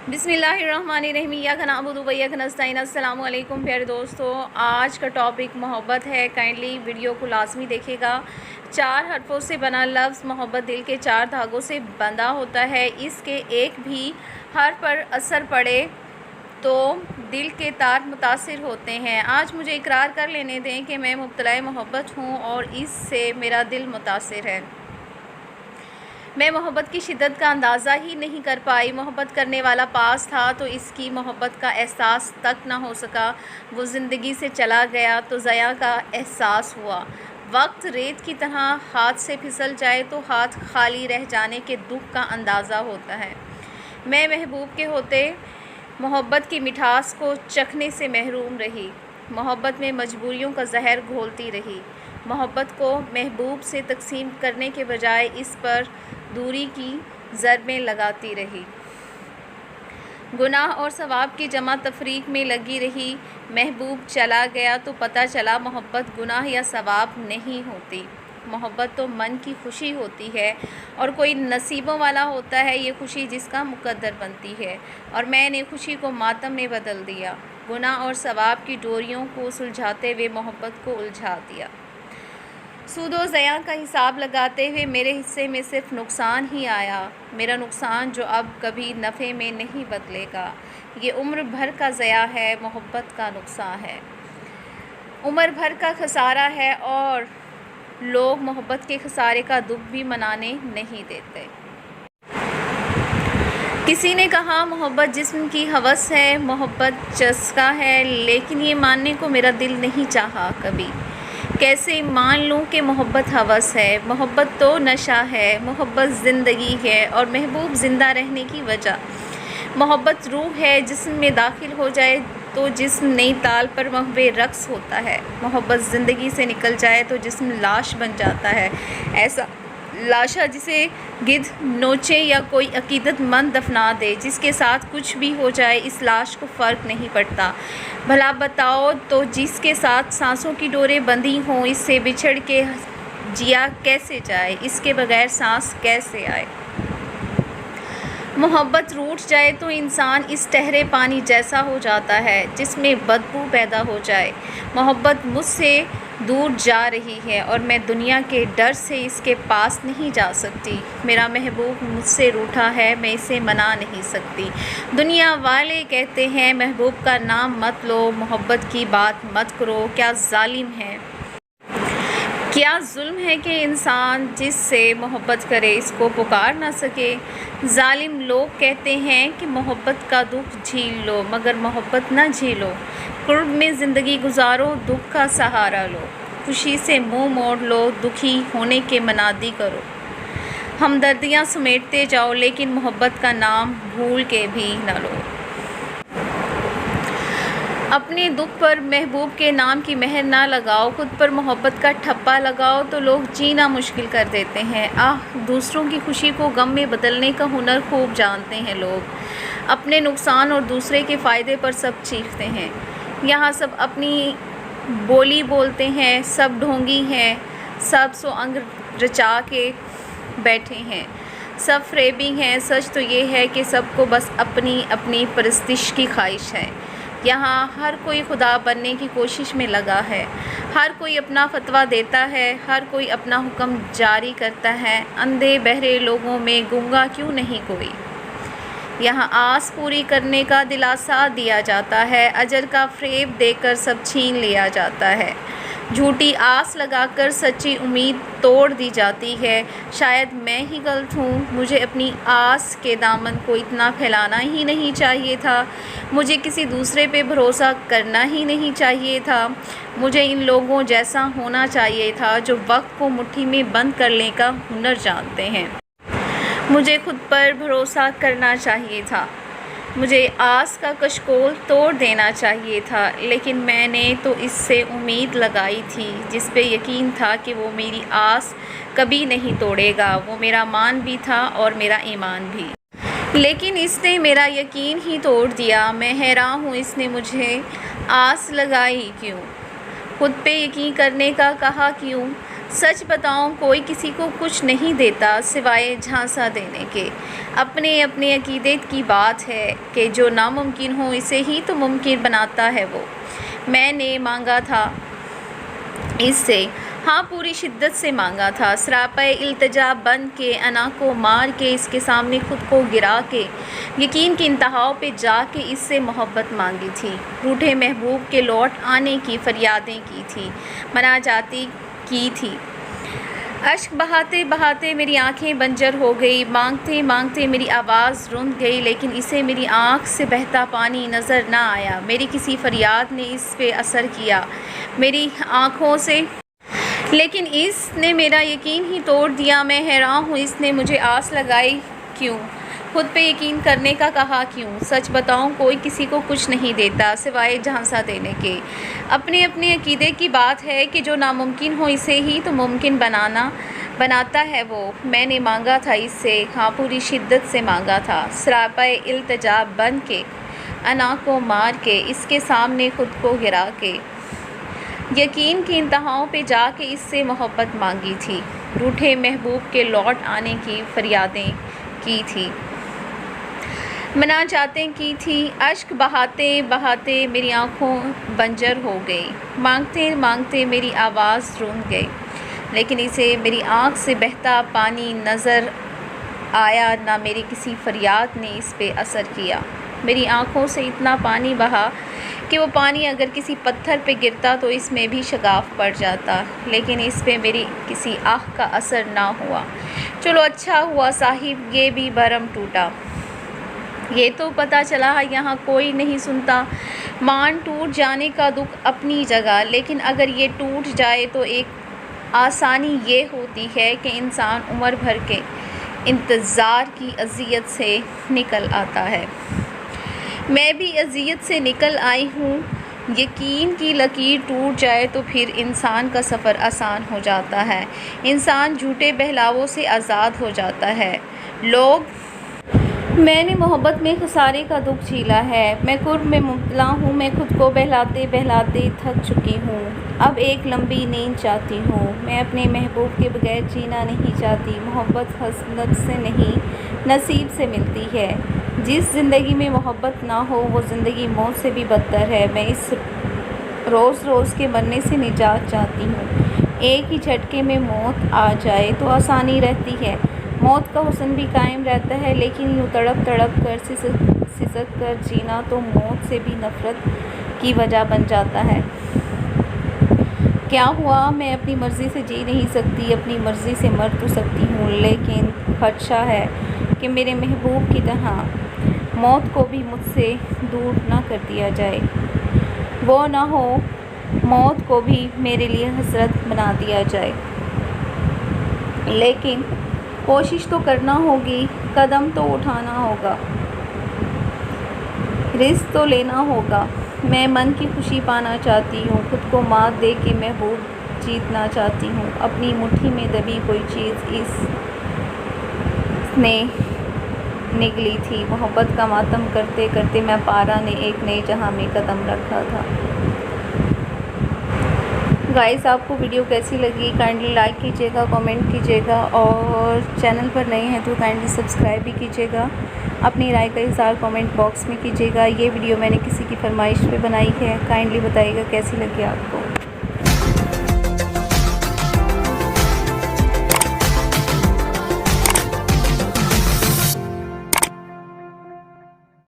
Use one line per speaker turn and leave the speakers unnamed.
بسم اللہ الرحمن الرحیم ایاک نعبد و ایاک نستعین۔ السلام علیکم پیارے دوستو، آج کا ٹاپک محبت ہے۔ کائنڈلی ویڈیو کو لازمی دیکھے گا۔ 4 حرفوں سے بنا لفظ محبت دل کے 4 دھاگوں سے بندھا ہوتا ہے۔ اس کے ایک بھی حرف پر اثر پڑے تو دل کے تار متاثر ہوتے ہیں۔ آج مجھے اقرار کر لینے دیں کہ میں مبتلا محبت ہوں اور اس سے میرا دل متاثر ہے۔ میں محبت کی شدت کا اندازہ ہی نہیں کر پائی۔ محبت کرنے والا پاس تھا تو اس کی محبت کا احساس تک نہ ہو سکا۔ وہ زندگی سے چلا گیا تو ضیاع کا احساس ہوا۔ وقت ریت کی طرح ہاتھ سے پھسل جائے تو ہاتھ خالی رہ جانے کے دکھ کا اندازہ ہوتا ہے۔ میں محبوب کے ہوتے محبت کی مٹھاس کو چکھنے سے محروم رہی۔ محبت میں مجبوریوں کا زہر گھولتی رہی۔ محبت کو محبوب سے تقسیم کرنے کے بجائے اس پر دوری کی ضربیں لگاتی رہی۔ گناہ اور ثواب کی جمع تفریق میں لگی رہی۔ محبوب چلا گیا تو پتہ چلا محبت گناہ یا ثواب نہیں ہوتی۔ محبت تو من کی خوشی ہوتی ہے اور کوئی نصیبوں والا ہوتا ہے یہ خوشی جس کا مقدر بنتی ہے، اور میں نے خوشی کو ماتم میں بدل دیا۔ گناہ اور ثواب کی ڈوریوں کو سلجھاتے ہوئے محبت کو الجھا دیا۔ سود و زیاں کا حساب لگاتے ہوئے میرے حصے میں صرف نقصان ہی آیا۔ میرا نقصان جو اب کبھی نفع میں نہیں بدلے گا۔ یہ عمر بھر کا ضیاع ہے، محبت کا نقصان ہے، عمر بھر کا خسارہ ہے، اور لوگ محبت کے خسارے کا دکھ بھی منانے نہیں دیتے۔ کسی نے کہا محبت جسم کی ہوس ہے، محبت چسکا ہے، لیکن یہ ماننے کو میرا دل نہیں چاہا کبھی۔ کیسے مان لوں کہ محبت ہوس ہے؟ محبت تو نشہ ہے، محبت زندگی ہے اور محبوب زندہ رہنے کی وجہ۔ محبت روح ہے، جسم میں داخل ہو جائے تو جسم نئی تال پر محو رقص ہوتا ہے۔ محبت زندگی سے نکل جائے تو جسم لاش بن جاتا ہے، ایسا لاشا جسے گدھ نوچے یا کوئی عقیدت مند دفنا دے۔ جس کے ساتھ کچھ بھی ہو جائے اس لاش کو فرق نہیں پڑتا۔ بھلا بتاؤ تو جس کے ساتھ سانسوں کی ڈوریں بندھی ہوں اس سے بچھڑ کے جیا کیسے جائے، اس کے بغیر سانس کیسے آئے؟ محبت روٹھ جائے تو انسان اس ٹھہرے پانی جیسا ہو جاتا ہے جس میں بدبو پیدا ہو جائے۔ محبت مجھ سے دور جا رہی ہے اور میں دنیا کے ڈر سے اس کے پاس نہیں جا سکتی۔ میرا محبوب مجھ سے روٹھا ہے، میں اسے منا نہیں سکتی۔ دنیا والے کہتے ہیں محبوب کا نام مت لو، محبت کی بات مت کرو۔ کیا ظالم ہے، کیا ظلم ہے کہ انسان جس سے محبت کرے اس کو پکار نہ سکے۔ ظالم لوگ کہتے ہیں کہ محبت کا دکھ جھیل لو، مگر محبت نہ جھیلو۔ قرب میں زندگی گزارو، دکھ کا سہارا لو۔ خوشی سے منہ موڑ لو، دکھی ہونے کے منادی کرو۔ ہمدردیاں سمیٹتے جاؤ لیکن محبت کا نام بھول کے بھی نہ لو۔ اپنے دکھ پر محبوب کے نام کی مہر نہ لگاؤ، خود پر محبت کا ٹھپا لگاؤ تو لوگ جینا مشکل کر دیتے ہیں۔ دوسروں کی خوشی کو غم میں بدلنے کا ہنر خوب جانتے ہیں لوگ۔ اپنے نقصان اور دوسرے کے فائدے پر سب چیختے ہیں۔ یہاں سب اپنی بولی بولتے ہیں، سب ڈھونگی ہیں، سب سو انگ رچا کے بیٹھے ہیں، سب فریبی ہیں۔ سچ تو یہ ہے کہ سب کو بس اپنی اپنی پرستش کی خواہش ہے۔ یہاں ہر کوئی خدا بننے کی کوشش میں لگا ہے، ہر کوئی اپنا فتویٰ دیتا ہے، ہر کوئی اپنا حکم جاری کرتا ہے۔ اندھے بہرے لوگوں میں گنگا کیوں نہیں کوئی؟ یہاں آس پوری کرنے کا دلاسا دیا جاتا ہے، اجر کا فریب دے کر سب چھین لیا جاتا ہے۔ جھوٹی آس لگا کر سچی امید توڑ دی جاتی ہے۔ شاید میں ہی غلط ہوں، مجھے اپنی آس کے دامن کو اتنا پھیلانا ہی نہیں چاہیے تھا، مجھے کسی دوسرے پہ بھروسہ کرنا ہی نہیں چاہیے تھا، مجھے ان لوگوں جیسا ہونا چاہیے تھا جو وقت کو مٹھی میں بند کرنے کا ہنر جانتے ہیں، مجھے خود پر بھروسہ کرنا چاہیے تھا، مجھے آس کا کشکول توڑ دینا چاہیے تھا، لیکن میں نے تو اس سے امید لگائی تھی جس پہ یقین تھا کہ وہ میری آس کبھی نہیں توڑے گا۔ وہ میرا مان بھی تھا اور میرا ایمان بھی، لیکن اس نے میرا یقین ہی توڑ دیا۔ میں حیران ہوں اس نے مجھے آس لگائی کیوں، خود پہ یقین کرنے کا کہا کیوں؟ سچ بتاؤں کوئی کسی کو کچھ نہیں دیتا سوائے جھانسا دینے کے۔ اپنے اپنے عقیدے کی بات ہے کہ جو ناممکن ہو اسے ہی تو ممکن بناتا ہے وہ۔ میں نے مانگا تھا اس سے، ہاں پوری شدت سے مانگا تھا، سراپے التجا بن کے، انا کو مار کے، اس کے سامنے خود کو گرا کے، یقین کی انتہاؤں پہ جا کے اس سے محبت مانگی تھی، روٹھے محبوب کے لوٹ آنے کی فریادیں کی تھی، مناجاتیں کی تھی۔ اشک بہاتے بہاتے میری آنکھیں بنجر ہو گئی، مانگتے مانگتے میری آواز رند گئی، لیکن اسے میری آنکھ سے بہتا پانی نظر نہ آیا۔ میری کسی فریاد نے اس پہ اثر کیا میری آنکھوں سے، لیکن اس نے میرا یقین ہی توڑ دیا۔ میں حیران ہوں اس نے مجھے آس لگائی کیوں، خود پہ یقین کرنے کا کہا کیوں۔ سچ بتاؤں کوئی کسی کو کچھ نہیں دیتا سوائے جھانسا دینے کے۔ اپنے اپنے عقیدے کی بات ہے کہ جو ناممکن ہو اسے ہی تو ممکن بناتا ہے وہ۔ میں نے مانگا تھا اس سے، ہاں پوری شدت سے مانگا تھا، سراپے التجا بن کے، انا کو مار کے، اس کے سامنے خود کو گرا کے، یقین کی انتہاؤں پہ جا کے اس سے محبت مانگی تھی، روٹھے محبوب کے لوٹ آنے کی فریادیں کی تھی، مناجاتیں کی تھی۔ اشک بہاتے بہاتے میری آنکھوں بنجر ہو گئی، مانگتے مانگتے میری آواز رند گئی، لیکن اسے میری آنکھ سے بہتا پانی نظر آیا، نہ میری کسی فریاد نے اس پہ اثر کیا۔ میری آنکھوں سے اتنا پانی بہا کہ وہ پانی اگر کسی پتھر پہ گرتا تو اس میں بھی شگاف پڑ جاتا، لیکن اس پہ میری کسی آہ کا اثر نہ ہوا۔ چلو اچھا ہوا صاحب یہ بھی بھرم ٹوٹا، یہ تو پتہ چلا یہاں کوئی نہیں سنتا۔ مان ٹوٹ جانے کا دکھ اپنی جگہ، لیکن اگر یہ ٹوٹ جائے تو ایک آسانی یہ ہوتی ہے کہ انسان عمر بھر کے انتظار کی اذیت سے نکل آتا ہے۔ میں بھی اذیت سے نکل آئی ہوں۔ یقین کی لکیر ٹوٹ جائے تو پھر انسان کا سفر آسان ہو جاتا ہے، انسان جھوٹے بہلاووں سے آزاد ہو جاتا ہے۔ میں نے محبت میں خسارے کا دکھ جھیلا ہے، میں قرب میں مبتلا ہوں، میں خود کو بہلاتے بہلاتے تھک چکی ہوں، اب ایک لمبی نیند چاہتی ہوں۔ میں اپنے محبوب کے بغیر جینا نہیں چاہتی۔ محبت حسرت سے نہیں نصیب سے ملتی ہے۔ جس زندگی میں محبت نہ ہو وہ زندگی موت سے بھی بدتر ہے۔ میں اس روز روز کے مرنے سے نجات چاہتی ہوں۔ ایک ہی جھٹکے میں موت آ جائے تو آسانی رہتی ہے، موت کا حسن بھی قائم رہتا ہے، لیکن یوں تڑپ تڑپ کر سسک کر جینا تو موت سے بھی نفرت کی وجہ بن جاتا ہے۔ کیا ہوا، میں اپنی مرضی سے جی نہیں سکتی، اپنی مرضی سے مر تو سکتی ہوں، لیکن خدشہ ہے کہ میرے محبوب کی طرح موت کو بھی مجھ سے دور نہ کر دیا جائے، وہ نہ ہو موت کو بھی میرے لیے حسرت بنا دیا جائے۔ لیکن کوشش تو کرنا ہوگی، قدم تو اٹھانا ہوگا، رسک تو لینا ہوگا۔ میں من کی خوشی پانا چاہتی ہوں، خود کو مات دے کے محبوب جیتنا چاہتی ہوں۔ اپنی مٹھی میں دبی کوئی چیز اس نے نگلی تھی، محبت کا ماتم کرتے کرتے میں پارا نے ایک نئے جہاں میں قدم رکھا تھا۔ گائز آپ کو ویڈیو کیسی لگی کائنڈلی لائک کیجیے گا، کامنٹ کیجیے گا، اور چینل پر نئے ہیں تو کائنڈلی سبسکرائب بھی کیجیے گا۔ اپنی رائے کا اظہار کامنٹ باکس میں کیجیے گا۔ یہ ویڈیو میں نے کسی کی فرمائش پہ بنائی ہے، کائنڈلی بتائیے گا کیسی لگی آپ کو۔